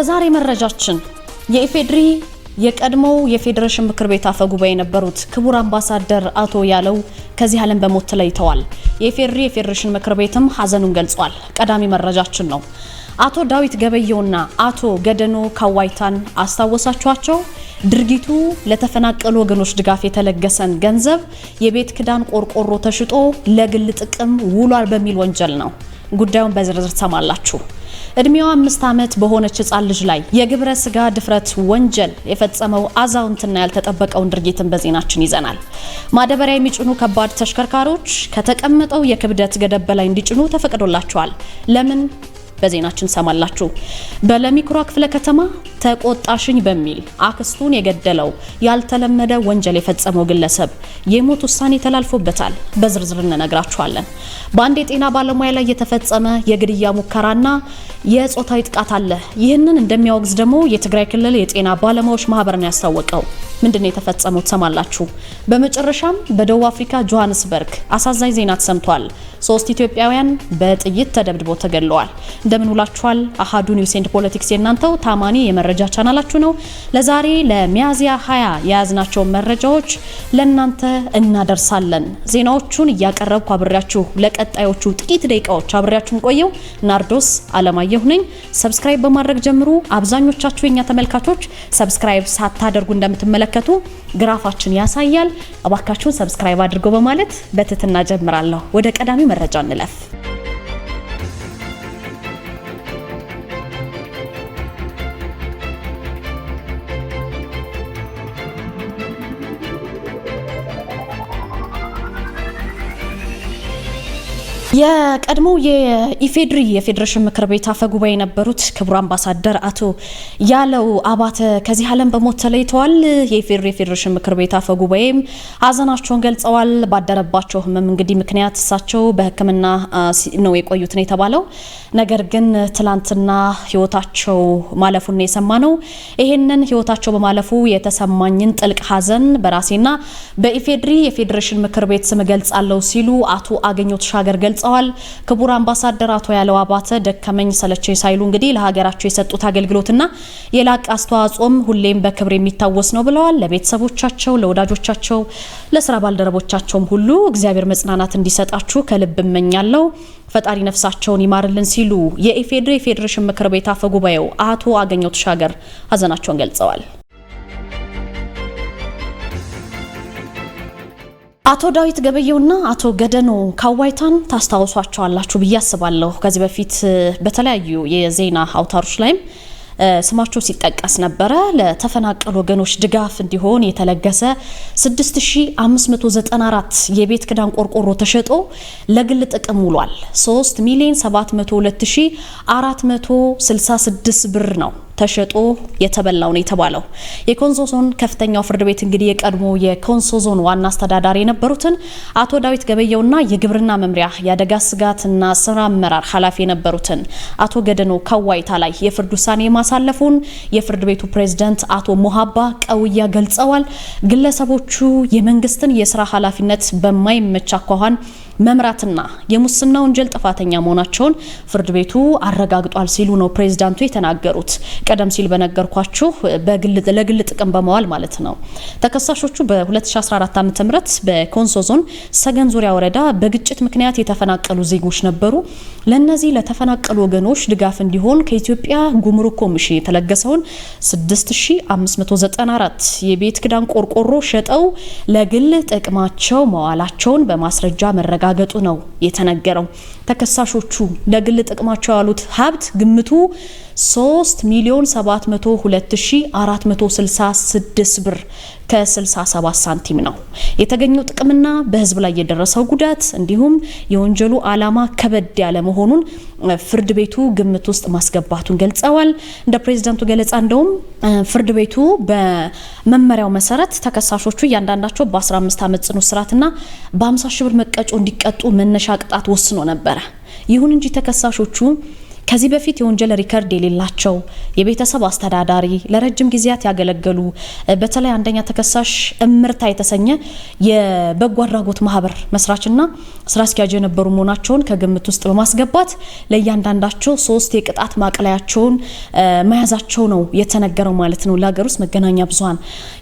በዛሬ መረጃችን የኢፌድሪ የቀድሞው የፌዴሬሽን ምክር ቤት አፈ ጉባኤ የነበሩት ክቡር አምባሳደር አቶ ያለው ከዚህ ዓለም በሞት ተለይተዋል። የኢፌድሪ የፌዴሬሽን ምክር ቤትም ሀዘኑን ገልጿል። ቀዳሚ መረጃችን ነው። አቶ ዳዊት ገበየውና አቶ ገደኖ ካዋይታን አስታወሳችኋቸው? ድርጊቱ ለተፈናቀሉ ወገኖች ድጋፍ የተለገሰን ገንዘብ የቤት ክዳን ቆርቆሮ ተሽጦ ለግል ጥቅም ውሏል በሚል ወንጀል ነው። ጉዳዩን በዝርዝር ተሰማላችሁ። እድሜዋ 5 ዓመት በሆነች ህጻን ልጅ ላይ የግብረ ስጋ ድፍረት ወንጀል የፈጸመው አዛውንትና ያልተጠበቀውን ድርጊትን በዜናችን ይዘናል። ማዳበሪያ የሚጭኑ ከባድ ተሽከርካሪዎች ከተቀመጠው የክብደት ገደብ በላይ እንዲጭኑ ተፈቅዶላቸዋል። ለምን? በዜናችን ሰማላችሁ። በለሚኩራ ክፍለ ከተማ ተቆጣሽኝ በሚል አክስቱን የገደለው ያልተለመደ ወንጀል የፈጸመው ግለሰብ የሞት ውሳኔ ተላልፎበታል። በዝርዝር እንነግራችኋለን። በአንድ የጤና ባለሙያ ላይ የተፈጸመ የግድያ ሙከራና የጾታዊ ጥቃት አለ። ይህንን እንደሚያወግዝ ደግሞ የትግራይ ክልል የጤና ባለሙያዎች ማህበርን ያስታወቀው ምንድነው የተፈጸመው ተሰማላችሁ። በመጨረሻም በደቡብ አፍሪካ ጆሃንስበርግ አሳዛኝ ዜና ተሰምቷል። 3 ኢትዮጵያውያን በጥይት ተደብድበው ተገድለዋል። እንደምን ውላችኋል? አሃዱ ኒውስ ኤንድ ፖለቲክስ የናንተው ታማኒ የመረጃ ቻናላችሁ ነው። ለዛሬ ለሚያዝያ 20 የያዝናቸው መረጃዎች ለናንተ እናደርሳለን። ዜናዎቹን እያቀረብኩ አብሬያችሁ ለቀጣዮቹ ጥቂት ደቂቃዎች አብሬያችሁን ቆየው። ናርዶስ አለማየሁ ነኝ። ሰብስክራይብ በማድረግ ጀምሩ። አብዛኞቻችሁ የኛ ተመልካቾች ሰብስክራይብ ሳታደርጉ እንደምትመለከቱ ግራፋችን ያሳያል። አባካችሁን ሰብስክራይብ አድርገው በማለት በትህትና ጀምራለሁ። ወደ ቀዳሚ መረጃ እንለፍ። የቀድሞው የኢፌድሪ የፌዴሬሽን ምክር ቤት አፈ ጉባኤ የነበሩት ክቡር አምባሳደር አቶ ያለው አባተ ከዚህ ዓለም በሞት ተለይተዋል። የኢፌድሪ የፌዴሬሽን ምክር ቤት አፈ ጉባኤም ሀዘናቸውን ገልጸዋል። ባደረባቸው ህመም እንግዲህ ምክንያት እሳቸው በሕክምና ነው የቆዩት ነው የተባለው። ነገር ግን ትላንትና ህይወታቸው ማለፉን ነው የሰማነው። ይሄንን ህይወታቸው በማለፉ የተሰማኝን ጥልቅ ሀዘን በራሴና በኢፌድሪ የፌዴሬሽን ምክር ቤት ስም ገልጻለሁ ሲሉ አቶ አገኘሁ ተሻገር ገልጸዋል። ክቡር አምባሳደር አቶ ያለው አባተ ደከመኝ ሰለቸኝ ሳይሉ እንግዲህ ለሀገራቸው የሰጡት አገልግሎትና የላቀ አስተዋጽኦም ሁሌም በክብር የሚታወስ ነው ብለዋል። ለቤተሰቦቻቸው፣ ለወዳጆቻቸው፣ ለስራ ባልደረቦቻቸውም ሁሉ እግዚአብሔር መጽናናት እንዲሰጣችሁ ከልብ እመኛለሁ። ፈጣሪ ነፍሳቸውን ይማርልን ሲሉ የኢፌድሪ የፌዴሬሽን ምክር ቤት አፈ ጉባኤው አቶ አገኘሁ ተሻገር ሀዘናቸውን ገልጸዋል። አቶ ዳዊት ገበየውና አቶ ገደኖ ካዋይታን ታስታውሷቸዋላችሁ ብዬ አስባለሁ። ከዚህ በፊት በተለያዩ የዜና አውታሮች ላይም ስማቸው ሲጠቀስ ነበረ። ለተፈናቀሉ ወገኖች ድጋፍ እንዲሆን የተለገሰ 6594 የቤት ክዳን ቆርቆሮ ተሸጦ ለግል ጥቅም ውሏል። 3,072,466 ብር ነው ተሸጦ የተበላው ነው የተባለው። የኮንሶ ዞን ከፍተኛው ፍርድ ቤት እንግዲህ የቀድሞ የኮንሶ ዞን ዋና አስተዳዳሪ የነበሩትን አቶ ዳዊት ገበየውና የግብርና መምሪያ የአደጋ ስጋትና ስራ አመራር ኃላፊ የነበሩትን አቶ ገደኖ ካዋይታ ላይ የፍርድ ውሳኔ ማሳለፉን የፍርድ ቤቱ ፕሬዝዳንት አቶ ሞሃባ ቀውያ ገልጸዋል። ግለሰቦቹ የመንግስትን የስራ ኃላፊነት በማይመች አኳኋን መምራትና የሙስና ወንጀል ጥፋተኛ መሆናቸውን ፍርድ ቤቱ አረጋግጧል ሲሉ ነው ፕሬዝዳንቱ የተናገሩት። ቀደም ሲል በነገርኳችሁ ለግል ጥቅም በመዋል ማለት ነው። ተከሳሾቹ በ2014 ዓ.ም በኮንሶ ዞን ሰገን ዙሪያ ወረዳ በግጭት ምክንያት የተፈናቀሉ ዜጎች ነበሩ። ለነዚህ ለተፈናቀሉ ወገኖች ድጋፍ እንዲሆን ከኢትዮጵያ ጉምሩክ ኮሚሽን የተለገሰውን 6594 የቤት ክዳን ቆርቆሮ ሸጠው ለግል ጥቅማቸው መዋላቸውን በማስረጃ መረጋገጡ ነው የተነገረው። ተከሳሾቹ ለግል ጥቅማቸው ያሉት ሀብት ግምቱ 3,702,466 ብር ከ67 ሳንቲም ነው። የተገኘው ጥቅምና በህዝብ ላይ የደረሰው ጉዳት እንዲሁም የወንጀሉ ዓላማ ከበድ ያለ መሆኑን ፍርድ ቤቱ ግምት ውስጥ ማስገባቱን ገልጸዋል። እንደ ፕሬዝዳንቱ ገለጻ እንደውም ፍርድ ቤቱ በመመሪያው መሰረት ተከሳሾቹ እያንዳንዳቸው በ15 ዓመት ጽኑ እስራትና በ50 ሺህ ብር መቀጮ እንዲቀጡ መነሻ ቅጣት ወስኖ ነበረ። ይሁን እንጂ ተከሳሾቹ ከዚህ በፊት የወንጀል ሪከርድ የሌላቸው የቤተሰብ አስተዳዳሪ ለረጅም ጊዜያት ያገለገሉ በተለይ አንደኛ ተከሳሽ እምርታ የተሰኘ የበጎ አድራጎት ማህበር መስራችና ስራ አስኪያጅ የነበሩ መሆናቸውን ከግምት ውስጥ በማስገባት ለእያንዳንዳቸው 3 የቅጣት ማቅለያቸውን መያዛቸው ነው የተነገረው ማለት ነው ለሀገር ውስጥ መገናኛ ብዙሃን።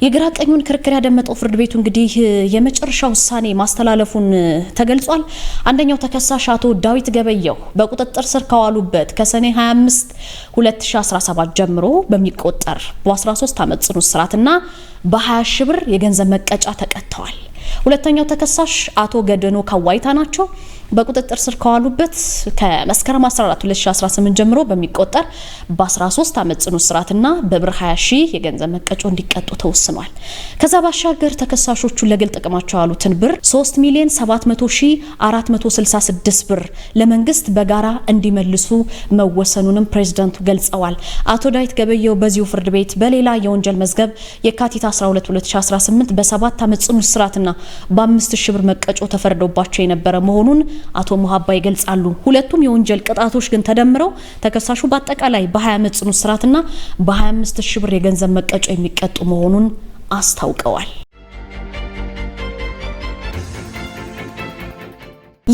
የግራ ቀኙን ክርክር ያደመጠው ፍርድ ቤቱ እንግዲህ የመጨረሻ ውሳኔ ማስተላለፉን ተገልጿል። አንደኛው ተከሳሽ አቶ ዳዊት ገበየው በቁጥጥር ስር ከዋሉበት ከሰኔ 25 2017 ጀምሮ በሚቆጠር በ13 ዓመት ጽኑ እስራትና በ20 ሺህ ብር የገንዘብ መቀጫ ተቀጥተዋል። ሁለተኛው ተከሳሽ አቶ ገደኖ ካዋይታ ናቸው። በቁጥጥር ስር ከዋሉበት ከመስከረም 14 2018 ጀምሮ በሚቆጠር በ13 ዓመት ጽኑ እስራትና በብር 20 ሺህ የገንዘብ መቀጮ እንዲቀጡ ተወስኗል። ከዛ ባሻገር ተከሳሾቹ ለግል ጥቅማቸው ያሉትን ብር 3,700,466 ብር ለመንግስት በጋራ እንዲመልሱ መወሰኑንም ፕሬዝዳንቱ ገልጸዋል። አቶ ዳዊት ገበየው በዚሁ ፍርድ ቤት በሌላ የወንጀል መዝገብ የካቲት 12 2018 በ7 ዓመት ጽኑ እስራትና በ5 ሺህ ብር መቀጮ ተፈርዶባቸው የነበረ መሆኑን አቶ ሙሀባ ይገልጻሉ። ሁለቱም የወንጀል ቅጣቶች ግን ተደምረው ተከሳሹ በአጠቃላይ በ20 ዓመት ጽኑ እስራትና በ25 ሺህ ብር የገንዘብ መቀጮ የሚቀጡ መሆኑን አስታውቀዋል።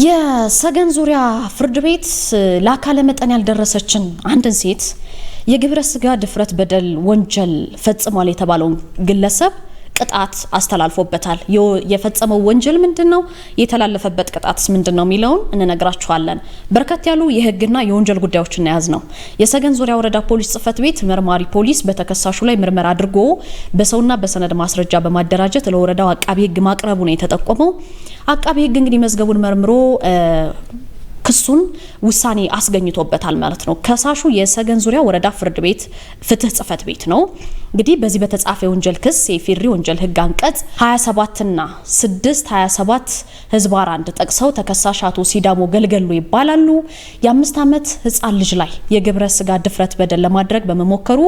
የሰገን ዙሪያ ፍርድ ቤት ለአካለ መጠን ያልደረሰችን አንድን ሴት የግብረ ስጋ ድፍረት በደል ወንጀል ፈጽሟል የተባለውን ግለሰብ ቅጣት አስተላልፎበታል። የፈጸመው ወንጀል ምንድነው? የተላለፈበት ቅጣትስ ምንድነው የሚለውን እንነግራችኋለን። በርከት ያሉ የህግና የወንጀል ጉዳዮችን ያዝ ነው። የሰገን ዙሪያ ወረዳ ፖሊስ ጽፈት ቤት መርማሪ ፖሊስ በተከሳሹ ላይ ምርመራ አድርጎ በሰውና በሰነድ ማስረጃ በማደራጀት ለወረዳው አቃቢ ህግ ማቅረቡ ነው የተጠቆመው። አቃቢ ህግ እንግዲህ መዝገቡን መርምሮ ክሱን ውሳኔ አስገኝቶበታል ማለት ነው። ከሳሹ የሰገን ዙሪያ ወረዳ ፍርድ ቤት ፍትህ ጽፈት ቤት ነው። እንግዲህ በዚህ በተጻፈ ወንጀል ክስ የፌዴሪ ወንጀል ህግ አንቀጽ 27 እና 627 ህዝባር 1 ጠቅሰው ተከሳሽ አቶ ሲዳሞ ገልገሉ ይባላሉ። የ5 ዓመት ህፃን ልጅ ላይ የግብረ ስጋ ድፍረት በደል ለማድረግ በመሞከሩ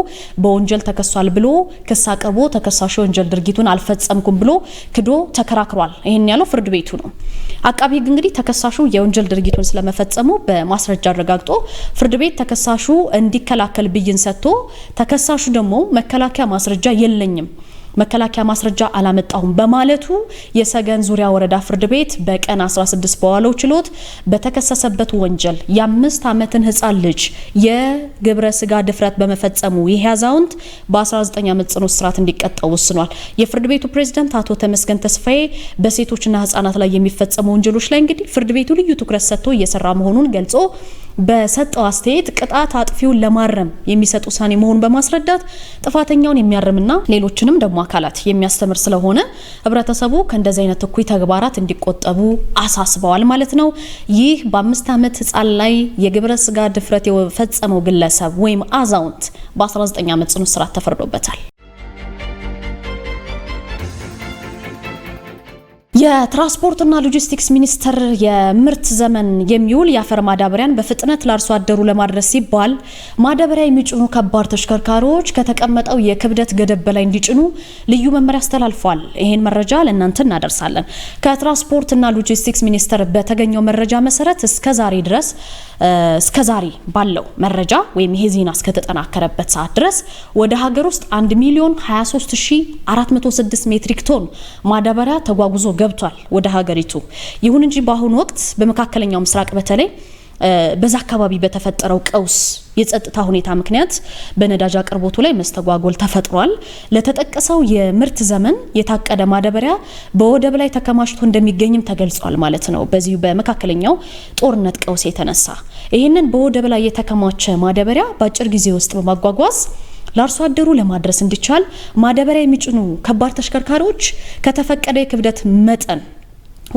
በወንጀል ተከሷል ብሎ ክስ አቅርቦ ተከሳሹ ወንጀል ድርጊቱን አልፈጸምኩም ብሎ ክዶ ተከራክሯል። ይሄን ያለው ፍርድ ቤቱ ነው። አቃቢ ህግ እንግዲህ ተከሳሹ የወንጀል ድርጊቱን ስለመፈጸሙ በማስረጃ አረጋግጦ ፍርድ ቤት ተከሳሹ እንዲከላከል ብይን ሰጥቶ ተከሳሹ ደግሞ መከላከያ ማስረጃ የለኝም መከላከያ ማስረጃ አላመጣሁም በማለቱ የሰገን ዙሪያ ወረዳ ፍርድ ቤት በቀን 16 በዋለው ችሎት በተከሰሰበት ወንጀል የ5 ዓመትን ህፃን ልጅ የግብረ ስጋ ድፍረት በመፈጸሙ ይህ አዛውንት በ19 ዓመት ጽኑ እስራት እንዲቀጣው ወስኗል። የፍርድ ቤቱ ፕሬዝዳንት አቶ ተመስገን ተስፋዬ በሴቶችና ህፃናት ላይ የሚፈጸሙ ወንጀሎች ላይ እንግዲህ ፍርድ ቤቱ ልዩ ትኩረት ሰጥቶ እየሰራ መሆኑን ገልጾ በሰጠው አስተያየት ቅጣት አጥፊውን ለማረም የሚሰጥ ውሳኔ መሆኑን በማስረዳት ጥፋተኛውን የሚያርምና ሌሎችንም ደግሞ አካላት የሚያስተምር ስለሆነ ህብረተሰቡ ከእንደዚህ አይነት እኩይ ተግባራት እንዲቆጠቡ አሳስበዋል ማለት ነው። ይህ በ5 ዓመት ህፃን ላይ የግብረ ስጋ ድፍረት የፈጸመው ግለሰብ ወይም አዛውንት በ19 ዓመት ጽኑ እስራት ተፈርዶበታል። የትራንስፖርትና ሎጂስቲክስ ሚኒስቴር የምርት ዘመን የሚውል የአፈር ማዳበሪያን በፍጥነት ለአርሶ አደሩ ለማድረስ ሲባል ማዳበሪያ የሚጭኑ ከባድ ተሽከርካሪዎች ከተቀመጠው የክብደት ገደብ በላይ እንዲጭኑ ልዩ መመሪያ አስተላልፏል። ይሄን መረጃ ለእናንተ እናደርሳለን። ከትራንስፖርትና ሎጂስቲክስ ሚኒስቴር በተገኘው መረጃ መሰረት እስከዛሬ ባለው መረጃ ወይም ይሄ ዜና እስከተጠናከረበት ሰዓት ድረስ ወደ ሀገር ውስጥ 1,023,406 ሜትሪክ ቶን ማዳበሪያ ተጓጉዞ ገብቷል ወደ ሀገሪቱ። ይሁን እንጂ በአሁኑ ወቅት በመካከለኛው ምስራቅ በተለይ በዛ አካባቢ በተፈጠረው ቀውስ የጸጥታ ሁኔታ ምክንያት በነዳጅ አቅርቦቱ ላይ መስተጓጎል ተፈጥሯል። ለተጠቀሰው የምርት ዘመን የታቀደ ማዳበሪያ በወደብ ላይ ተከማችቶ እንደሚገኝም ተገልጿል ማለት ነው። በዚህ በመካከለኛው ጦርነት ቀውስ የተነሳ ይህንን በወደብ ላይ የተከማቸ ማዳበሪያ በአጭር ጊዜ ውስጥ በማጓጓዝ ለአርሶ አደሩ ለማድረስ እንዲቻል ማዳበሪያ የሚጭኑ ከባድ ተሽከርካሪዎች ከተፈቀደ የክብደት መጠን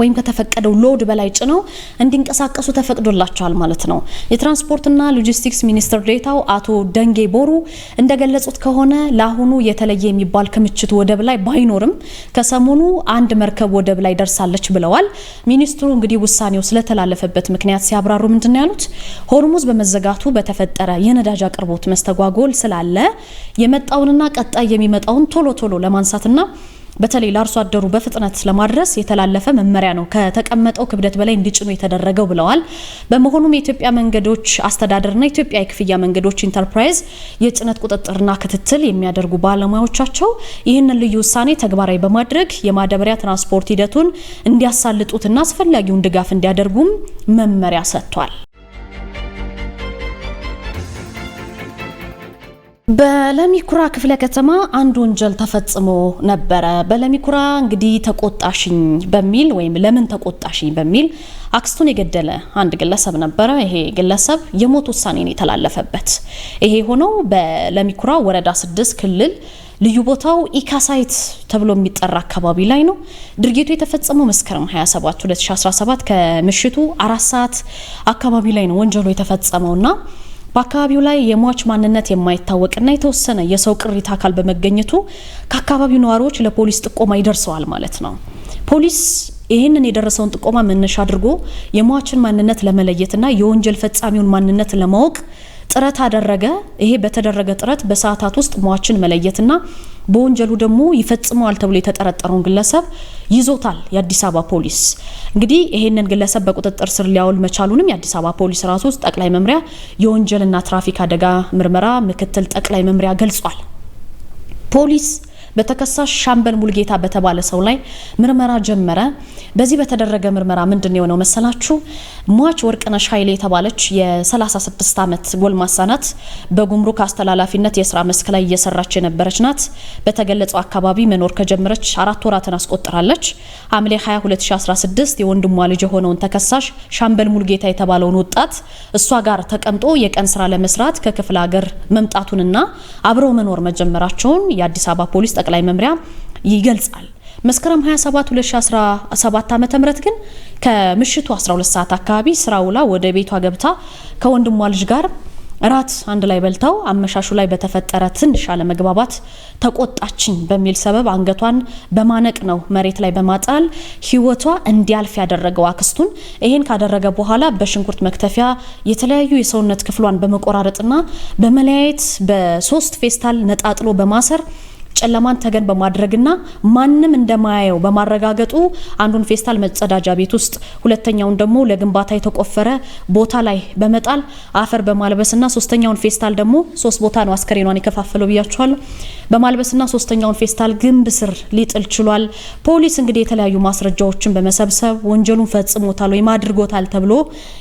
ወይም ከተፈቀደው ሎድ በላይ ጭነው እንዲንቀሳቀሱ ተፈቅዶላቸዋል ማለት ነው። የትራንስፖርትና ሎጂስቲክስ ሚኒስትር ዴኤታው አቶ ደንጌ ቦሩ እንደገለጹት ከሆነ ለአሁኑ የተለየ የሚባል ክምችት ወደብ ላይ ባይኖርም ከሰሞኑ አንድ መርከብ ወደብ ላይ ደርሳለች ብለዋል። ሚኒስትሩ እንግዲህ ውሳኔው ስለተላለፈበት ምክንያት ሲያብራሩ ምንድነው ያሉት? ሆርሙዝ በመዘጋቱ በተፈጠረ የነዳጅ አቅርቦት መስተጓጎል ስላለ የመጣውንና ቀጣይ የሚመጣውን ቶሎ ለማንሳትና በተለይ ለአርሶ አደሩ በፍጥነት ለማድረስ የተላለፈ መመሪያ ነው ከተቀመጠው ክብደት በላይ እንዲጭኑ የተደረገው ብለዋል። በመሆኑም የኢትዮጵያ መንገዶች አስተዳደርና ኢትዮጵያ የክፍያ መንገዶች ኢንተርፕራይዝ የጭነት ቁጥጥርና ክትትል የሚያደርጉ ባለሙያዎቻቸው ይህንን ልዩ ውሳኔ ተግባራዊ በማድረግ የማዳበሪያ ትራንስፖርት ሂደቱን እንዲያሳልጡትና አስፈላጊውን ድጋፍ እንዲያደርጉም መመሪያ ሰጥቷል። በለሚኩራ ክፍለ ከተማ አንድ ወንጀል ተፈጽሞ ነበረ። በለሚኩራ እንግዲህ ተቆጣሽኝ በሚል ወይም ለምን ተቆጣሽኝ በሚል አክስቱን የገደለ አንድ ግለሰብ ነበረ። ይሄ ግለሰብ የሞት ውሳኔ ነው የተላለፈበት። ይሄ ሆነው በለሚኩራ ወረዳ 6 ክልል ልዩ ቦታው ኢካሳይት ተብሎ የሚጠራ አካባቢ ላይ ነው። ድርጊቱ የተፈጸመው መስከረም 27 2017 ከምሽቱ 4 ሰዓት አካባቢ ላይ ነው ወንጀሉ የተፈጸመውና በአካባቢው ላይ የሟች ማንነት የማይታወቅና የተወሰነ የሰው ቅሪት አካል በመገኘቱ ከአካባቢው ነዋሪዎች ለፖሊስ ጥቆማ ይደርሰዋል ማለት ነው። ፖሊስ ይህንን የደረሰውን ጥቆማ መነሻ አድርጎ የሟችን ማንነት ለመለየትና የወንጀል ፈጻሚውን ማንነት ለማወቅ ጥረት አደረገ። ይሄ በተደረገ ጥረት በሰዓታት ውስጥ ሟችን መለየትና በወንጀሉ ደግሞ ይፈጽመዋል ተብሎ የተጠረጠረውን ግለሰብ ይዞታል የአዲስ አበባ ፖሊስ። እንግዲህ ይሄንን ግለሰብ በቁጥጥር ስር ሊያውል መቻሉንም የአዲስ አበባ ፖሊስ ራሱ ጠቅላይ መምሪያ የወንጀልና ትራፊክ አደጋ ምርመራ ምክትል ጠቅላይ መምሪያ ገልጿል። ፖሊስ በተከሳሽ ሻምበል ሙልጌታ በተባለ ሰው ላይ ምርመራ ጀመረ። በዚህ በተደረገ ምርመራ ምንድነው የሆነው መሰላችሁ? ሟች ወርቅነሽ ኃይሌ የተባለች የ36 ዓመት ጎልማሳ ናት። በጉምሩክ አስተላላፊነት የስራ መስክ ላይ እየሰራች የነበረች ናት። በተገለጸው አካባቢ መኖር ከጀመረች 4 ወራትን አስቆጥራለች። ሐምሌ 20 2016 የወንድሟ ልጅ የሆነውን ተከሳሽ ሻምበል ሙልጌታ የተባለውን ወጣት እሷ ጋር ተቀምጦ የቀን ስራ ለመስራት ከክፍለ ሀገር መምጣቱንና አብረው መኖር መጀመራቸውን የአዲስ አበባ ፖሊስ ጠቅላይ መምሪያ ይገልጻል። መስከረም 27 2017 ዓ.ም ግን ከምሽቱ 12 ሰዓት አካባቢ ስራ ውላ ወደ ቤቷ ገብታ ከወንድሟ ልጅ ጋር ራት አንድ ላይ በልተው አመሻሹ ላይ በተፈጠረ ትንሽ አለመግባባት ተቆጣችኝ በሚል ሰበብ አንገቷን በማነቅ ነው መሬት ላይ በማጣል ህይወቷ እንዲያልፍ ያደረገው አክስቱን። ይሄን ካደረገ በኋላ በሽንኩርት መክተፊያ የተለያዩ የሰውነት ክፍሏን በመቆራረጥና በመለያየት በ3 ፌስታል ነጣጥሎ በማሰር ጨለማን ተገን በማድረግና ማንም እንደማያየው በማረጋገጡ አንዱን ፌስታል መጸዳጃ ቤት ውስጥ ሁለተኛውን ደግሞ ለግንባታ የተቆፈረ ቦታ ላይ በመጣል አፈር በማልበስና ሶስተኛውን ፌስታል ደግሞ 3 ቦታ ነው አስከሬኗን የከፋፈለው ብያችኋለሁ። በማልበስና ሶስተኛውን ፌስታል ግንብ ስር ሊጥል ችሏል። ፖሊስ እንግዲህ የተለያዩ ማስረጃዎችን በመሰብሰብ ወንጀሉን ፈጽሞታል ወይ አድርጎታል ተብሎ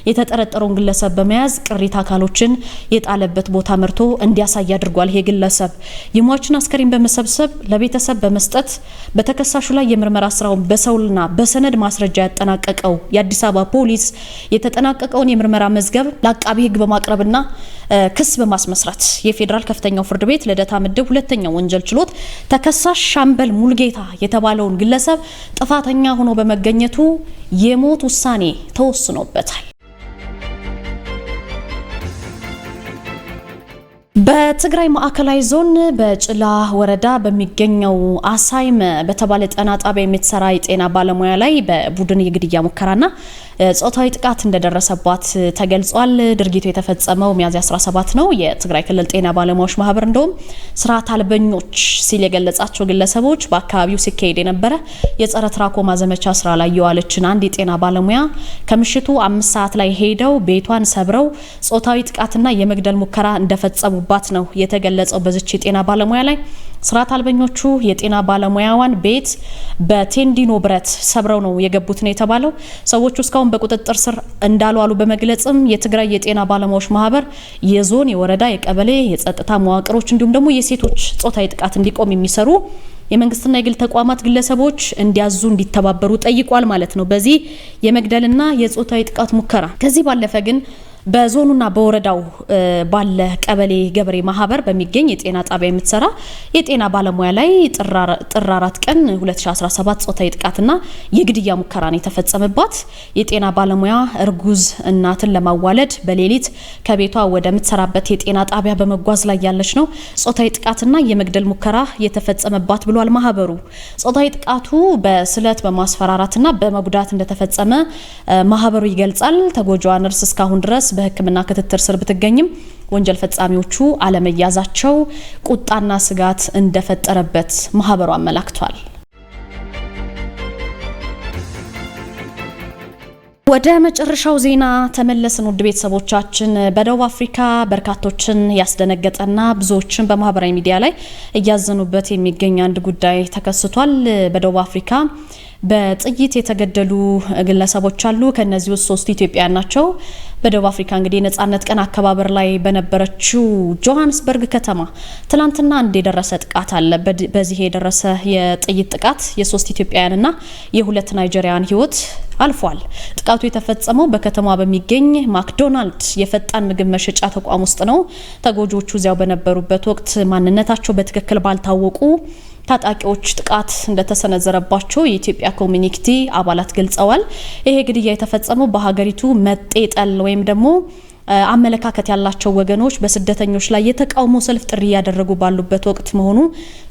የተጠረጠረውን ግለሰብ በመያዝ ቅሪት አካሎችን የጣለበት ቦታ መርቶ እንዲያሳይ አድርጓል። ይሄ ግለሰብ የሟችን አስከሬን በመሰብሰብ ለቤተሰብ በመስጠት በተከሳሹ ላይ የምርመራ ስራውን በሰውልና በሰነድ ማስረጃ ያጠናቀቀው የአዲስ አበባ ፖሊስ የተጠናቀቀውን የምርመራ መዝገብ ለአቃቢ ሕግ በማቅረብና ክስ በማስመስረት የፌዴራል ከፍተኛው ፍርድ ቤት ልደታ ምድብ ሁለተኛው ወንጀል ችሎት ተከሳሽ ሻምበል ሙልጌታ የተባለውን ግለሰብ ጥፋተኛ ሆኖ በመገኘቱ የሞት ውሳኔ ተወስኖበታል። በትግራይ ማዕከላዊ ዞን በጭላ ወረዳ በሚገኘው አሳይመ በተባለ ጤና ጣቢያ የምትሰራ የጤና ባለሙያ ላይ በቡድን የግድያ ሙከራና ጾታዊ ጥቃት እንደደረሰባት ተገልጿል። ድርጊቱ የተፈጸመው ሚያዝያ 17 ነው። የትግራይ ክልል ጤና ባለሙያዎች ማህበር እንደውም ስርዓት አልበኞች ሲል የገለጻቸው ግለሰቦች በአካባቢው ሲካሄድ የነበረ የጸረ ትራኮማ ዘመቻ ስራ ላይ የዋለችን አንድ የጤና ባለሙያ ከምሽቱ 5 ሰዓት ላይ ሄደው ቤቷን ሰብረው ጾታዊ ጥቃትና የመግደል ሙከራ እንደፈጸሙባት ነው የተገለጸው። በዚች የጤና ባለሙያ ላይ ስርዓት አልበኞቹ የጤና ባለሙያዋን ቤት በቴንዲኖ ብረት ሰብረው ነው የገቡት ነው የተባለው። ሰዎቹ እስካሁን በቁጥጥር ስር እንዳልዋሉ በመግለጽም የትግራይ የጤና ባለሙያዎች ማህበር የዞን፣ የወረዳ፣ የቀበሌ የጸጥታ መዋቅሮች እንዲሁም ደግሞ የሴቶች ጾታዊ ጥቃት እንዲቆም የሚሰሩ የመንግስትና የግል ተቋማት ግለሰቦች እንዲያዙ እንዲተባበሩ ጠይቋል ማለት ነው በዚህ የመግደልና የጾታዊ ጥቃት ሙከራ። ከዚህ ባለፈ ግን በዞኑና በወረዳው ባለ ቀበሌ ገበሬ ማህበር በሚገኝ የጤና ጣቢያ የምትሰራ የጤና ባለሙያ ላይ ጥር 4 ቀን 2017 ጾታዊ ጥቃትና የግድያ ሙከራን የተፈጸመባት የጤና ባለሙያ እርጉዝ እናትን ለማዋለድ በሌሊት ከቤቷ ወደ ምትሰራበት የጤና ጣቢያ በመጓዝ ላይ ያለች ነው ጾታዊ ጥቃትና የመግደል ሙከራ የተፈጸመባት ብሏል ማህበሩ። ጾታዊ ጥቃቱ በስለት በማስፈራራትና በመጉዳት እንደተፈጸመ ማህበሩ ይገልጻል። ተጎጂዋ ነርስ እስካሁን ድረስ በሕክምና ክትትል ስር ብትገኝም ወንጀል ፈጻሚዎቹ አለመያዛቸው ቁጣና ስጋት እንደፈጠረበት ማህበሩ አመላክቷል። ወደ መጨረሻው ዜና ተመለስን። ውድ ቤተሰቦቻችን በደቡብ አፍሪካ በርካቶችን ያስደነገጠና ብዙዎችን በማህበራዊ ሚዲያ ላይ እያዘኑበት የሚገኝ አንድ ጉዳይ ተከስቷል። በደቡብ አፍሪካ በጥይት የተገደሉ ግለሰቦች አሉ። ከነዚህ ውስጥ 3 ኢትዮጵያውያን ናቸው። በደቡብ አፍሪካ እንግዲህ ነጻነት ቀን አከባበር ላይ በነበረችው ጆሃንስበርግ ከተማ ትላንትና አንድ የደረሰ ጥቃት አለ። በዚህ የደረሰ የጥይት ጥቃት የ3 ኢትዮጵያውያንና የ2 ናይጄሪያን ህይወት አልፏል። ጥቃቱ የተፈጸመው በከተማዋ በሚገኝ ማክዶናልድ የፈጣን ምግብ መሸጫ ተቋም ውስጥ ነው። ተጎጂዎቹ እዚያው በነበሩበት ወቅት ማንነታቸው በትክክል ባልታወቁ ታጣቂዎች ጥቃት እንደተሰነዘረባቸው የኢትዮጵያ ኮሚኒቲ አባላት ገልጸዋል። ይሄ ግድያ የተፈጸመው በሀገሪቱ መጤጠል ወይም ደግሞ አመለካከት ያላቸው ወገኖች በስደተኞች ላይ የተቃውሞ ሰልፍ ጥሪ ያደረጉ ባሉበት ወቅት መሆኑ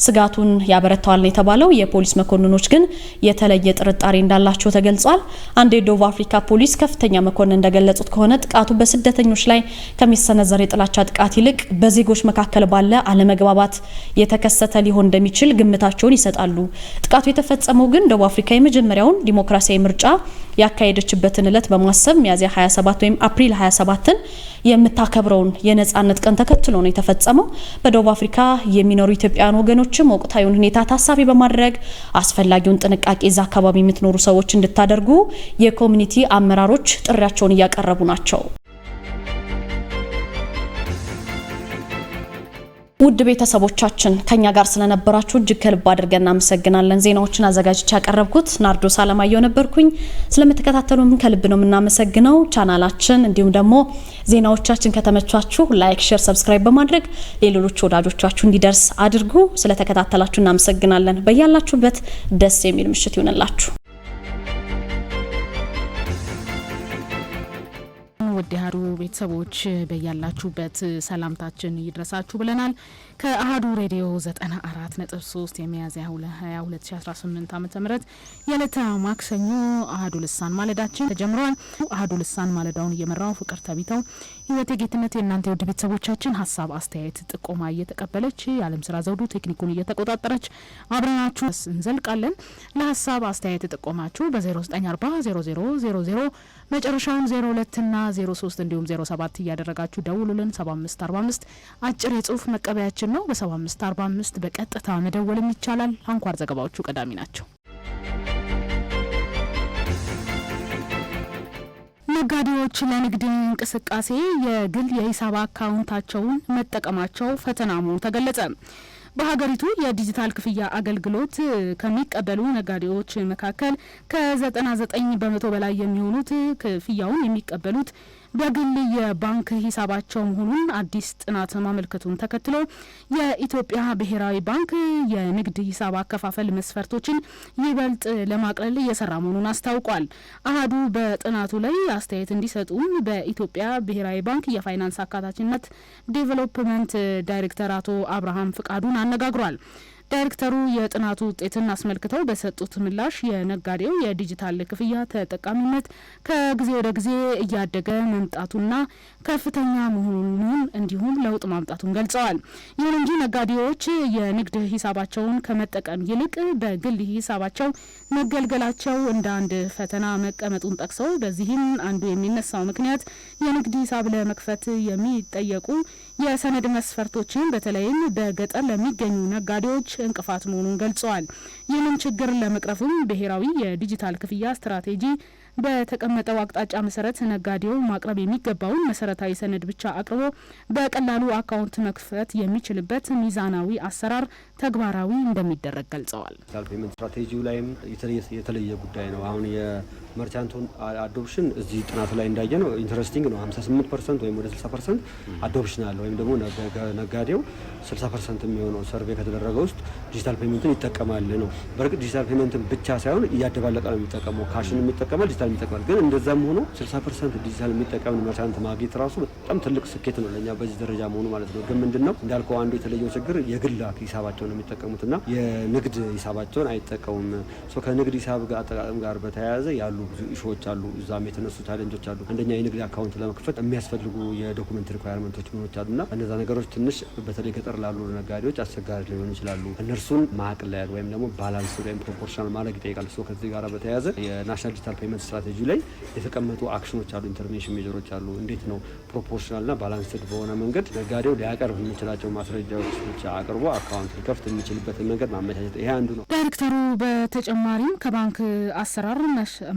ስጋቱን ያበረታዋል ነው የተባለው። የፖሊስ መኮንኖች ግን የተለየ ጥርጣሬ እንዳላቸው ተገልጿል። አንድ የደቡብ አፍሪካ ፖሊስ ከፍተኛ መኮንን እንደገለጹት ከሆነ ጥቃቱ በስደተኞች ላይ ከሚሰነዘር የጥላቻ ጥቃት ይልቅ በዜጎች መካከል ባለ አለመግባባት የተከሰተ ሊሆን እንደሚችል ግምታቸውን ይሰጣሉ። ጥቃቱ የተፈጸመው ግን ደቡብ አፍሪካ የመጀመሪያውን ዲሞክራሲያዊ ምርጫ ያካሄደችበትን ዕለት በማሰብ ሚያዝያ 27 ወይም አፕሪል 27ን የምታከብረውን የነጻነት ቀን ተከትሎ ነው የተፈጸመው። በደቡብ አፍሪካ የሚኖሩ ኢትዮጵያውያን ወገኖችም ወቅታዊውን ሁኔታ ታሳቢ በማድረግ አስፈላጊውን ጥንቃቄ እዛ አካባቢ የምትኖሩ ሰዎች እንድታደርጉ የኮሚኒቲ አመራሮች ጥሪያቸውን እያቀረቡ ናቸው። ውድ ቤተሰቦቻችን ከኛ ጋር ስለነበራችሁ እጅግ ከልብ አድርገን እናመሰግናለን። ዜናዎችን አዘጋጅቼ ያቀረብኩት ናርዶስ አለማየሁ ነበርኩኝ። ስለምትከታተሉን ከልብ ነው የምናመሰግነው። ቻናላችን እንዲሁም ደግሞ ዜናዎቻችን ከተመቻችሁ ላይክ፣ ሼር፣ ሰብስክራይብ በማድረግ ሌሎች ወዳጆቻችሁ እንዲደርስ አድርጉ። ስለተከታተላችሁ እናመሰግናለን። በያላችሁበት ደስ የሚል ምሽት ይሁንላችሁ። ውድ አሃዱ ቤተሰቦች በያላችሁበት ሰላምታችን ይድረሳችሁ ብለናል። ከአሃዱ ሬዲዮ 94.3 የሚያዝያ 2018 ዓ.ም የዕለተ ማክሰኞ አሃዱ ልሳን ማለዳችን ተጀምሯል። አሃዱ ልሳን ማለዳውን እየመራው ፍቅር ተቢተው ህይወት ጌትነት የእናንተ ውድ ቤተሰቦቻችን ሀሳብ፣ አስተያየት፣ ጥቆማ እየተቀበለች የዓለም ስራ ዘውዱ ቴክኒኩን እየተቆጣጠረች አብረናችሁ እንዘልቃለን። ለሀሳብ አስተያየት ጥቆማችሁ በ0940 መጨረሻውን 02 እና 03 እንዲሁም 07 እያደረጋችሁ ደውሉልን። 7545 አጭር የጽሁፍ መቀበያችን ነው። በ7545 በቀጥታ መደወልም ይቻላል። አንኳር ዘገባዎቹ ቀዳሚ ናቸው። ነጋዴዎች ለንግድ እንቅስቃሴ የግል የሂሳብ አካውንታቸውን መጠቀማቸው ፈተና መሆኑ ተገለጸ። በሀገሪቱ የዲጂታል ክፍያ አገልግሎት ከሚቀበሉ ነጋዴዎች መካከል ከ99 በመቶ በላይ የሚሆኑት ክፍያውን የሚቀበሉት በግል የባንክ ሂሳባቸው መሆኑን አዲስ ጥናት ማመልከቱን ተከትሎ የኢትዮጵያ ብሔራዊ ባንክ የንግድ ሂሳብ አከፋፈል መስፈርቶችን ይበልጥ ለማቅለል እየሰራ መሆኑን አስታውቋል። አሃዱ በጥናቱ ላይ አስተያየት እንዲሰጡም በኢትዮጵያ ብሔራዊ ባንክ የፋይናንስ አካታችነት ዴቨሎፕመንት ዳይሬክተር አቶ አብርሃም ፍቃዱን አነጋግሯል። ዳይሬክተሩ የጥናቱ ውጤትን አስመልክተው በሰጡት ምላሽ የነጋዴው የዲጂታል ክፍያ ተጠቃሚነት ከጊዜ ወደ ጊዜ እያደገ መምጣቱና ከፍተኛ መሆኑን እንዲሁም ለውጥ ማምጣቱን ገልጸዋል። ይሁን እንጂ ነጋዴዎች የንግድ ሂሳባቸውን ከመጠቀም ይልቅ በግል ሂሳባቸው መገልገላቸው እንደ አንድ ፈተና መቀመጡን ጠቅሰው በዚህም አንዱ የሚነሳው ምክንያት የንግድ ሂሳብ ለመክፈት የሚጠየቁ የሰነድ መስፈርቶችን በተለይም በገጠር ለሚገኙ ነጋዴዎች እንቅፋት መሆኑን ገልጸዋል። ይህንን ችግር ለመቅረፍም ብሔራዊ የዲጂታል ክፍያ ስትራቴጂ በተቀመጠው አቅጣጫ መሰረት ነጋዴው ማቅረብ የሚገባውን መሰረታዊ ሰነድ ብቻ አቅርቦ በቀላሉ አካውንት መክፈት የሚችልበት ሚዛናዊ አሰራር ተግባራዊ እንደሚደረግ ገልጸዋል። ፔመንት ስትራቴጂው ላይም የተለየ ጉዳይ ነው። አሁን የመርቻንቱን አዶፕሽን እዚህ ጥናቱ ላይ እንዳየ ነው ኢንተረስቲንግ ነው። 58% ወይም ወደ 60% አዶፕሽን አለ ወይም ደግሞ ነጋዴው 60% የሚሆነው ሰርቬይ ከተደረገ ውስጥ ዲጂታል ፔመንትን ይጠቀማል ነው። በእርግጥ ዲጂታል ፔመንትን ብቻ ሳይሆን እያደባለቀ ነው የሚጠቀመው። ካሽን የሚጠቀማል፣ ዲጂታል የሚጠቀማል። ግን እንደዛም ሆኖ 60% ዲጂታል የሚጠቀም መርቻንት ማግኘት ራሱ በጣም ትልቅ ስኬት ነው ለኛ በዚህ ደረጃ መሆኑ ማለት ነው። ግን ምንድነው እንዳልከው አንዱ የተለየው ችግር የግል ሂሳባቸውን ነው የሚጠቀሙትና የንግድ ሂሳባቸውን አይጠቀሙም። ከንግድ ሂሳብ ጋር አጠቃቀም ጋር በተያያዘ ያሉ ብዙ ኢሹዎች አሉ። እዛም የተነሱ ቻሌንጆች አሉ። አንደኛ የንግድ አካውንት ለመክፈት የሚያስፈልጉ የዶኩመንት ሪኳየርመንቶች ምኖች አሉና እነዛ ነገሮች ትንሽ በተለይ ገጠር ላሉ ነጋዴዎች አስቸጋሪ ሊሆኑ ይችላሉ። እነርሱን ማቅለል ወይም ደግሞ ባላንስ ወይም ፕሮፖርሽናል ማድረግ ይጠይቃል። ከዚህ ጋር በተያያዘ የናሽናል ዲጂታል ፔመንት ስትራቴጂ ላይ የተቀመጡ አክሽኖች አሉ፣ ኢንተርቬንሽን ሜጀሮች አሉ። እንዴት ነው ፕሮፖርሽናልና ባላንስድ በሆነ መንገድ ነጋዴው ሊያቀርብ የሚችላቸው ማስረጃዎች ብቻ አቅርቦ አካውንት ሊከፍት የሚችልበትን መንገድ ማመቻቸት፣ ይሄ አንዱ ነው። ዳይሬክተሩ በተጨማሪም ከባንክ አሰራር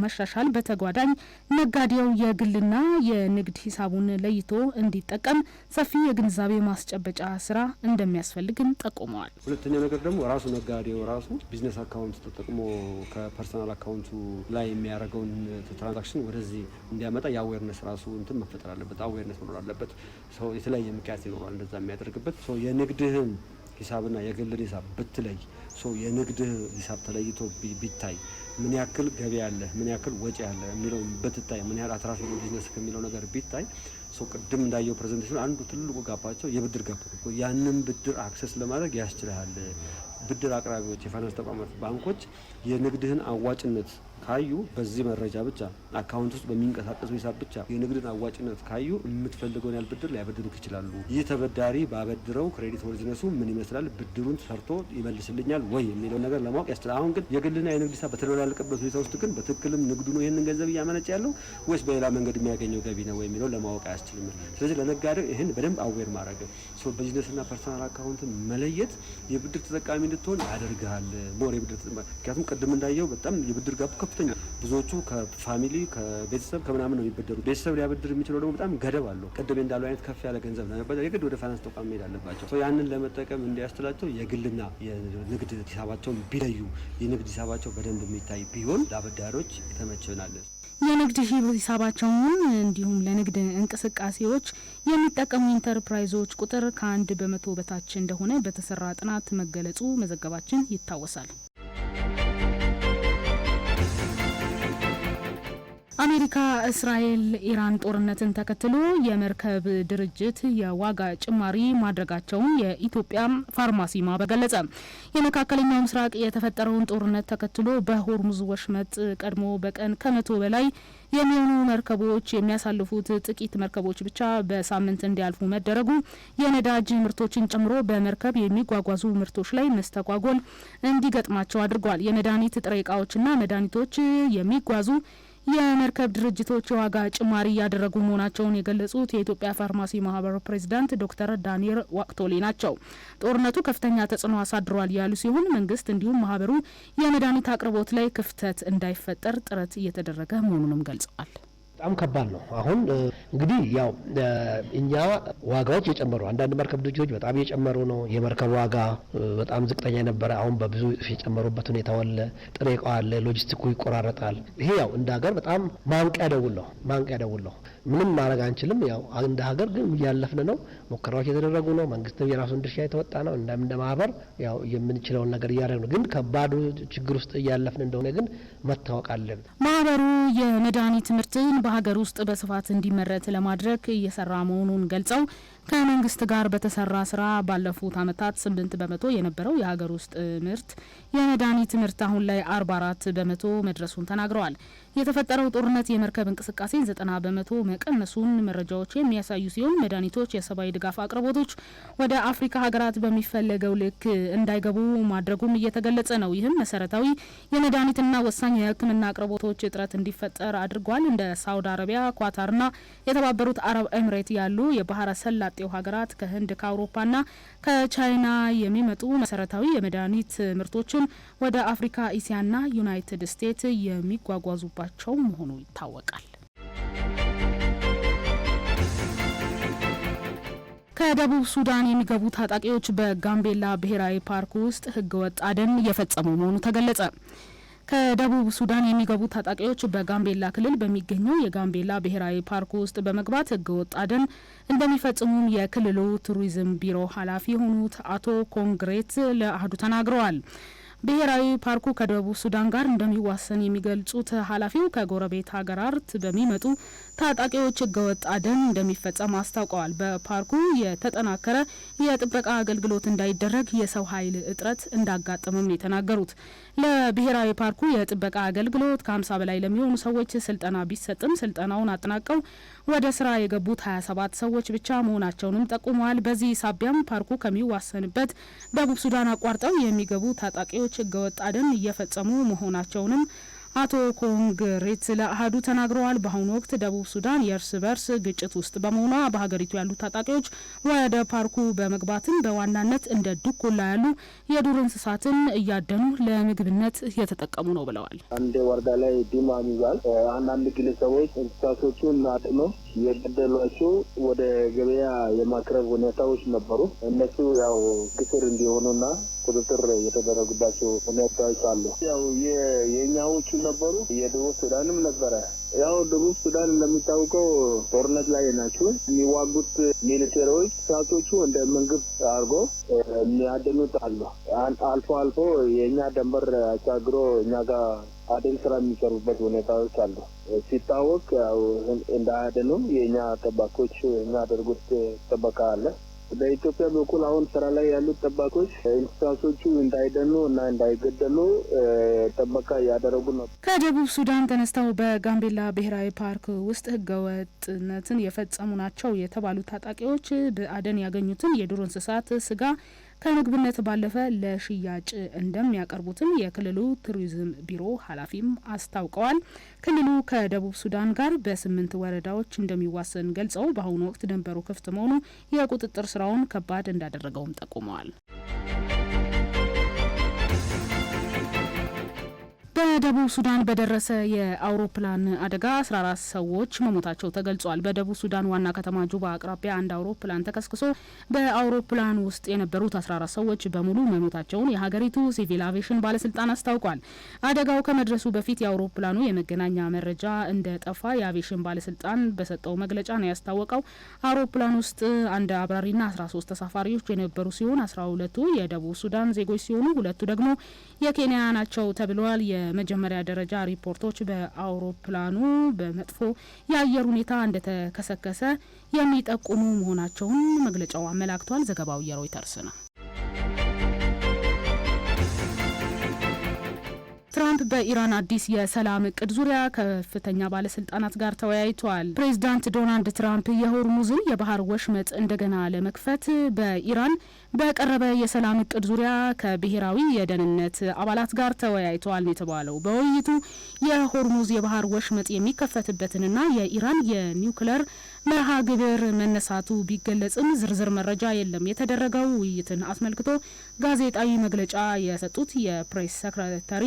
መሻሻል በተጓዳኝ ነጋዴው የግልና የንግድ ሂሳቡን ለይቶ እንዲጠቀም ሰፊ የግንዛቤ ማስጨበጫ ስራ እንደሚያስፈልግም ጠቁመዋል። ሁለተኛው ነገር ደግሞ ራሱ ነጋዴው ራሱ ቢዝነስ አካውንት ተጠቅሞ ከፐርሰናል አካውንቱ ላይ የሚያደርገውን ትራንዛክሽን ወደዚህ እንዲያመጣ የአዌርነስ ራሱ እንትን መፈጠር አለበት። አዌርነስ መኖር አለበት። ሰው የተለያየ ምክንያት ይኖራል እንደዛ የሚያደርግበት። ሰው የንግድህን ሂሳብና የግልን ሂሳብ ብትለይ፣ ሰው የንግድህ ሂሳብ ተለይቶ ቢታይ ምን ያክል ገቢ አለ፣ ምን ያክል ወጪ አለ የሚለው ብትታይ፣ ምን ያህል አትራፊ ነው ቢዝነስ ከሚለው ነገር ቢታይ፣ ሰው ቅድም እንዳየው ፕሬዘንቴሽን አንዱ ትልቁ ጋፓቸው የብድር ጋፕ ነው። ያንን ብድር አክሰስ ለማድረግ ያስችላል። ብድር አቅራቢዎች፣ የፋይናንስ ተቋማት፣ ባንኮች የንግድህን አዋጭነት ካዩ በዚህ መረጃ ብቻ አካውንት ውስጥ በሚንቀሳቀሱ ሂሳብ ብቻ የንግድን አዋጭነት ካዩ የምትፈልገውን ያህል ብድር ሊያበድሩት ይችላሉ። ይህ ተበዳሪ ባበድረው ክሬዲት ወርዝነሱ ምን ይመስላል፣ ብድሩን ሰርቶ ይመልስልኛል ወይ የሚለው ነገር ለማወቅ ያስችላል። አሁን ግን የግልና የንግድ ሂሳብ በተደበላለቀበት ሁኔታ ውስጥ ግን በትክክልም ንግዱ ነው ይህንን ገንዘብ እያመነጨ ያለው ወይስ በሌላ መንገድ የሚያገኘው ገቢ ነው የሚለው ለማወቅ አያስችልም። ስለዚህ ለነጋዴው ይህን በደንብ አዌር ማድረግ ቢዝነስና ፐርሰናል አካውንትን መለየት የብድር ተጠቃሚ እንድትሆን ያደርግሃል። ሞር የብድር ምክንያቱም ቅድም እንዳየው በጣም የብድር ጋቡ ከፍተኛ፣ ብዙዎቹ ከፋሚሊ ከቤተሰብ ከምናምን ነው የሚበደሩ። ቤተሰብ ሊያበድር የሚችለው ደግሞ በጣም ገደብ አለው። ቅድም እንዳለው አይነት ከፍ ያለ ገንዘብ ለመበደር የግድ ወደ ፋይናንስ ተቋም መሄድ አለባቸው። ያንን ለመጠቀም እንዲያስችላቸው የግልና የንግድ ሂሳባቸውን ቢለዩ፣ የንግድ ሂሳባቸው በደንብ የሚታይ ቢሆን ለአበዳሪዎች የተመቸ ይሆናል። የንግድ ሂሳባቸውን እንዲሁም ለንግድ እንቅስቃሴዎች የሚጠቀሙ ኢንተርፕራይዞች ቁጥር ከ1% በታች እንደሆነ በተሰራ ጥናት መገለጹ መዘገባችን ይታወሳል። አሜሪካ እስራኤል ኢራን ጦርነትን ተከትሎ የመርከብ ድርጅት የዋጋ ጭማሪ ማድረጋቸውን የኢትዮጵያ ፋርማሲ ማህበር ገለጸ። የመካከለኛው ምስራቅ የተፈጠረውን ጦርነት ተከትሎ በሆርሙዝ ወሽመጥ ቀድሞ በቀን ከ100 በላይ የሚሆኑ መርከቦች የሚያሳልፉት ጥቂት መርከቦች ብቻ በሳምንት እንዲያልፉ መደረጉ የነዳጅ ምርቶችን ጨምሮ በመርከብ የሚጓጓዙ ምርቶች ላይ መስተጓጎል እንዲገጥማቸው አድርጓል። የመድኃኒት ጥሬ እቃዎችና መድኃኒቶች የሚጓዙ የመርከብ ድርጅቶች የዋጋ ጭማሪ እያደረጉ መሆናቸውን የገለጹት የኢትዮጵያ ፋርማሲ ማህበር ፕሬዚዳንት ዶክተር ዳንኤል ዋቅቶሌ ናቸው። ጦርነቱ ከፍተኛ ተጽዕኖ አሳድሯል ያሉ ሲሆን መንግስት እንዲሁም ማህበሩ የመድኃኒት አቅርቦት ላይ ክፍተት እንዳይፈጠር ጥረት እየተደረገ መሆኑንም ገልጸዋል። በጣም ከባድ ነው። አሁን እንግዲህ ያው እኛ ዋጋዎች እየጨመሩ አንዳንድ መርከብ ድርጅቶች በጣም እየጨመሩ ነው። የመርከብ ዋጋ በጣም ዝቅተኛ የነበረ አሁን በብዙ የጨመሩበት ሁኔታ አለ። ጥሬ ዕቃው አለ፣ ሎጂስቲኩ ይቆራረጣል። ይሄ ያው እንደ ሀገር በጣም ማንቂያ ደውል ነው። ምንም ማድረግ አንችልም። ያው እንደ ሀገር ግን እያለፍን ነው። ሙከራዎች የተደረጉ ነው። መንግስትም የራሱን ድርሻ የተወጣ ነው። እንደ ማህበር ያው የምንችለውን ነገር እያደረግን ነው። ግን ከባዱ ችግር ውስጥ እያለፍን እንደሆነ ግን መታወቅ አለብን። ማህበሩ የመድኃኒት ምርትን በሀገር ውስጥ በስፋት እንዲመረት ለማድረግ እየሰራ መሆኑን ገልጸው ከመንግስት ጋር በተሰራ ስራ ባለፉት አመታት 8 በመቶ የነበረው የሀገር ውስጥ ምርት የመድኃኒት ምርት አሁን ላይ 44 በመቶ መድረሱን ተናግረዋል። የተፈጠረው ጦርነት የመርከብ እንቅስቃሴን 90 በመቶ መቀነሱን መረጃዎች የሚያሳዩ ሲሆን መድኃኒቶች፣ የሰብአዊ ድጋፍ አቅርቦቶች ወደ አፍሪካ ሀገራት በሚፈለገው ልክ እንዳይገቡ ማድረጉም እየተገለጸ ነው። ይህም መሰረታዊ የመድኃኒትና ወሳኝ የሕክምና አቅርቦቶች እጥረት እንዲፈጠር አድርጓል። እንደ ሳውዲ አረቢያ፣ ኳታርና የተባበሩት አረብ ኤምሬት ያሉ የባህረ ሰላጤው ሀገራት ከህንድ ከአውሮፓና ከቻይና የሚመጡ መሰረታዊ የመድኃኒት ምርቶችን ወደ አፍሪካ፣ እስያና ዩናይትድ ስቴትስ የሚጓጓዙባቸው መሆኑ ይታወቃል። ከደቡብ ሱዳን የሚገቡ ታጣቂዎች በጋምቤላ ብሔራዊ ፓርክ ውስጥ ህገወጥ አደን እየፈጸሙ መሆኑ ተገለጸ። ከደቡብ ሱዳን የሚገቡ ታጣቂዎች በጋምቤላ ክልል በሚገኘው የጋምቤላ ብሔራዊ ፓርክ ውስጥ በመግባት ህገወጥ አደን እንደሚፈጽሙም የክልሉ ቱሪዝም ቢሮ ኃላፊ የሆኑት አቶ ኮንግሬት ለአህዱ ተናግረዋል። ብሔራዊ ፓርኩ ከደቡብ ሱዳን ጋር እንደሚዋሰን የሚገልጹት ኃላፊው ከጎረቤት ሀገራት በሚመጡ ታጣቂዎች ህገወጥ አደን እንደሚፈጸም አስታውቀዋል። በፓርኩ የተጠናከረ የጥበቃ አገልግሎት እንዳይደረግ የሰው ኃይል እጥረት እንዳጋጠመም የተናገሩት ለብሔራዊ ፓርኩ የጥበቃ አገልግሎት ከ50 በላይ ለሚሆኑ ሰዎች ስልጠና ቢሰጥም ስልጠናውን አጠናቀው ወደ ስራ የገቡት 27 ሰዎች ብቻ መሆናቸውንም ጠቁመዋል። በዚህ ሳቢያም ፓርኩ ከሚዋሰንበት ደቡብ ሱዳን አቋርጠው የሚገቡ ታጣቂዎች ህገወጥ አደን እየፈጸሙ መሆናቸውንም አቶ ኮንግሬት ለአሃዱ ተናግረዋል። በአሁኑ ወቅት ደቡብ ሱዳን የእርስ በርስ ግጭት ውስጥ በመሆኗ በሀገሪቱ ያሉ ታጣቂዎች ወደ ፓርኩ በመግባትም በዋናነት እንደ ድኩላ ያሉ የዱር እንስሳትን እያደኑ ለምግብነት እየተጠቀሙ ነው ብለዋል። አንድ ወረዳ ላይ ዲማ ይዟል። አንዳንድ ግለሰቦች እንስሳቶቹን አጥኖ የገደሏቸው ወደ ገበያ የማቅረብ ሁኔታዎች ነበሩ። እነሱ ያው ክስር እንዲሆኑና ቁጥጥር የተደረጉባቸው ሁኔታዎች አሉ። ያው የኛዎቹ ነበሩ፣ የደቡብ ሱዳንም ነበረ። ያው ደቡብ ሱዳን እንደሚታወቀው ጦርነት ላይ ናቸው። የሚዋጉት ሚሊቴሪዎች እንስሳቶቹ እንደ ምግብ አድርጎ የሚያድኑት አሉ። አልፎ አልፎ የእኛ ድንበር አሻግሮ እኛ ጋር አደን ስራ የሚሰሩበት ሁኔታዎች አሉ። ሲታወቅ ያው እንዳያድኑ የእኛ ጠባቆች የሚያደርጉት ጥበቃ አለ። በኢትዮጵያ በኩል አሁን ስራ ላይ ያሉት ጠባቆች እንስሳቶቹ እንዳይደኑ እና እንዳይገደሉ ጥበቃ እያደረጉ ነው። ከደቡብ ሱዳን ተነስተው በጋምቤላ ብሔራዊ ፓርክ ውስጥ ህገወጥነትን የፈጸሙ ናቸው የተባሉ ታጣቂዎች በአደን ያገኙትን የዱር እንስሳት ስጋ ከምግብነት ባለፈ ለሽያጭ እንደሚያቀርቡትም የክልሉ ቱሪዝም ቢሮ ኃላፊም አስታውቀዋል። ክልሉ ከደቡብ ሱዳን ጋር በ8 ወረዳዎች እንደሚዋሰን ገልጸው በአሁኑ ወቅት ድንበሩ ክፍት መሆኑ የቁጥጥር ስራውን ከባድ እንዳደረገውም ጠቁመዋል። በደቡብ ሱዳን በደረሰ የአውሮፕላን አደጋ 14 ሰዎች መሞታቸው ተገልጿል። በደቡብ ሱዳን ዋና ከተማ ጁባ አቅራቢያ አንድ አውሮፕላን ተከስክሶ በአውሮፕላን ውስጥ የነበሩት 14 ሰዎች በሙሉ መሞታቸውን የሀገሪቱ ሲቪል አቪዬሽን ባለስልጣን አስታውቋል። አደጋው ከመድረሱ በፊት የአውሮፕላኑ የመገናኛ መረጃ እንደጠፋ የአቪዬሽን ባለስልጣን በሰጠው መግለጫ ነው ያስታወቀው። አውሮፕላን ውስጥ አንድ አብራሪና 13 ተሳፋሪዎች የነበሩ ሲሆን 12ቱ የደቡብ ሱዳን ዜጎች ሲሆኑ ሁለቱ ደግሞ የኬንያ ናቸው ተብሏል። የመጀመሪያ ደረጃ ሪፖርቶች በአውሮፕላኑ በመጥፎ የአየር ሁኔታ እንደተከሰከሰ የሚጠቁሙ መሆናቸውን መግለጫው አመላክቷል። ዘገባው የሮይተርስ ነው። ትራምፕ በኢራን አዲስ የሰላም እቅድ ዙሪያ ከፍተኛ ባለስልጣናት ጋር ተወያይተዋል። ፕሬዚዳንት ዶናልድ ትራምፕ የሆርሙዝን የባህር ወሽመጥ እንደገና ለመክፈት በኢራን በቀረበ የሰላም እቅድ ዙሪያ ከብሔራዊ የደህንነት አባላት ጋር ተወያይተዋል የተባለው በውይይቱ የሆርሙዝ የባህር ወሽመጥ የሚከፈትበትንና የኢራን የኒውክሌር መርሃ ግብር መነሳቱ ቢገለጽም ዝርዝር መረጃ የለም። የተደረገው ውይይትን አስመልክቶ ጋዜጣዊ መግለጫ የሰጡት የፕሬስ ሰክሬታሪ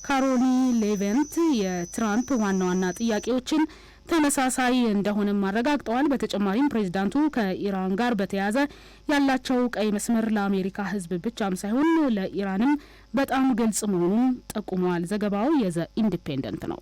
ካሮሊ ሌቬንት የትራምፕ ዋና ዋና ጥያቄዎችን ተመሳሳይ እንደሆነም አረጋግጠዋል። በተጨማሪም ፕሬዚዳንቱ ከኢራን ጋር በተያያዘ ያላቸው ቀይ መስመር ለአሜሪካ ሕዝብ ብቻም ሳይሆን ለኢራንም በጣም ግልጽ መሆኑን ጠቁመዋል። ዘገባው የዘ ኢንዲፔንደንት ነው።